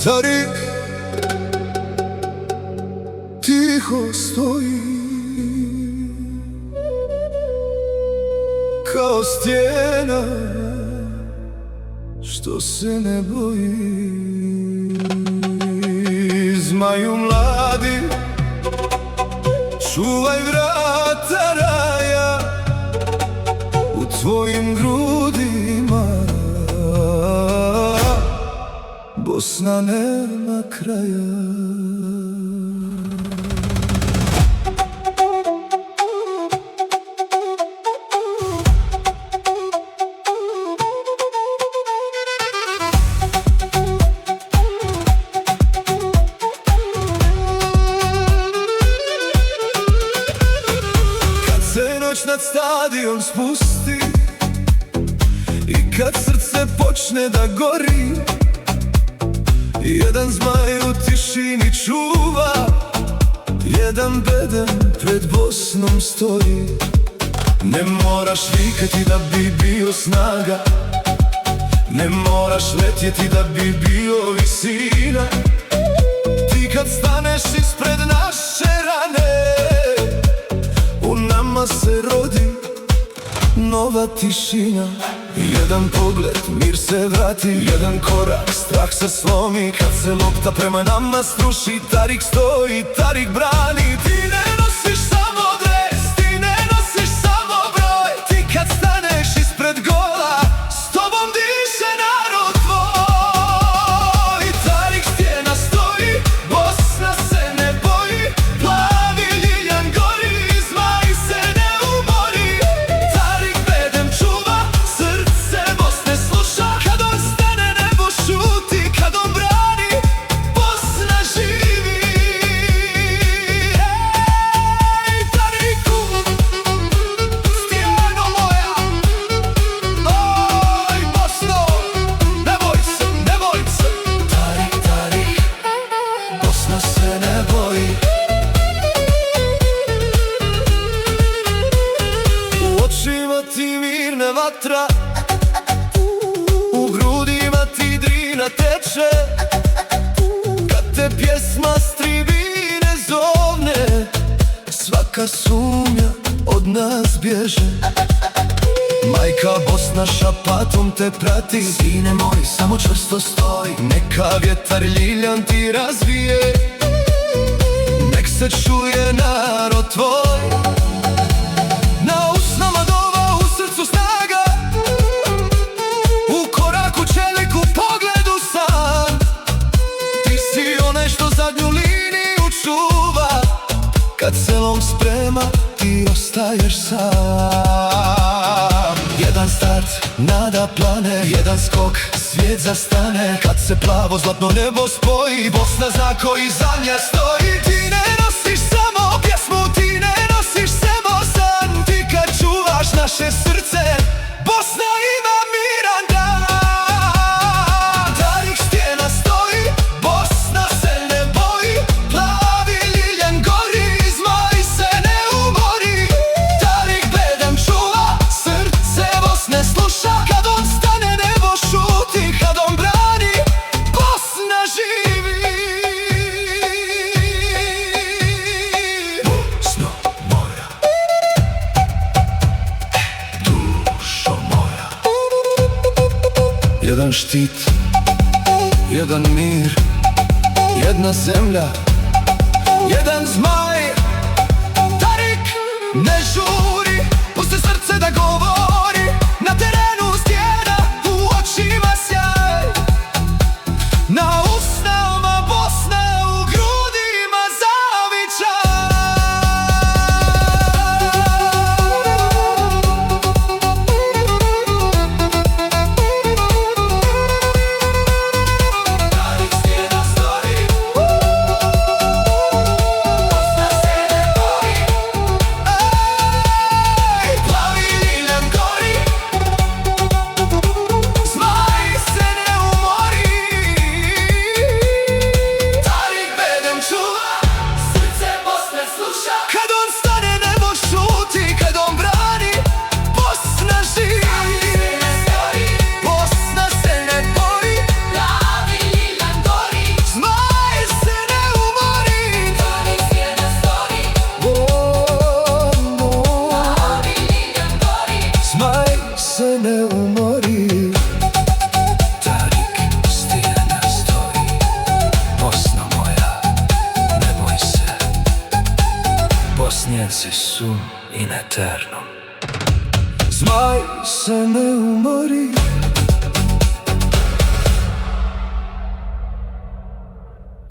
Tarik tiho stoji kao stijena što se ne boji. Zmaju mladi, čuvaj vrata raja u tvojim grudima. Bosna nema kraja. Noć nad stadion spusti i kad srce počne da gori, jedan zmaj u tišini čuva, jedan bedem pred Bosnom stoji. Ne moraš vikati da bi bio snaga, ne moraš letjeti da bi bio visina. Ti kad staneš ispred naše rane, u nama se rodi nova tišina. Jedan pogled, mir se vrati, jedan korak, strah se slomi. Kad se lopta prema nama struši, Tarik stoji, Tarik brani. Ti ne nosiš samo dres, ti ne nosiš samo broj. Ti kad staneš ispred gola, s tobom diše narod tvoj. Tarik stijena stoji, Bosna se ne boji. Plavi ljiljan gori, zmaj se ne umori. Tarik bedem čuva, srce Bosne sluša. Kad on stane nebo šuti, kad on brani, Bosna živi. Ej, Tariku, stijeno moja. Oj, Bosno, ne boj se, ne boj se. Tarik, Tarik, Bosna se ne boji. U očima ti mirne vatra, u grudima ti drina teče. Kad te pjesma s tribine zovne, svaka sumnja od nas bježe. Majka Bosna šapatom te prati, sine moj, samo čvrsto stoj. Neka vjetar ljiljan ti razvije, nek se čuje narod tvoj. Na usnama dova, u srcu snaga, u koraku čelik, u pogledu san. Ti si onaj što zadnju liniju čuva, kad selom sprema ti ostaješ sam. Jedan start, nada plane, jedan skok, svijet zastane. Kad se plavo zlatno nebo spoji, Bosna zna koji za nja stoji. Ti ne nosiš samo pjesmu, ti ne nosiš samo san. Ti kad čuvaš naše srce, Bosna ima miran dan. Tarik stijena stoji, Bosna se ne boji. Plavi ljiljan gori, zmaj se ne umori. Tarik bedem čuva, srce Bosne sluša. Kad on stane nebo šuti, kad on brani, Bosna živi. Bosno moja, dušo moja. Jedan štit, jedan mir, jedna zemlja, jedan zmaj. Tarik ne žuri, pusti srce da govori. Na terenu stijena, u očima sjaj. Na usnama Bosna, u grudima zavičaj. Tarik stijena stoji, Bosna Mijense sum in eterno. Zmaj se ne umori,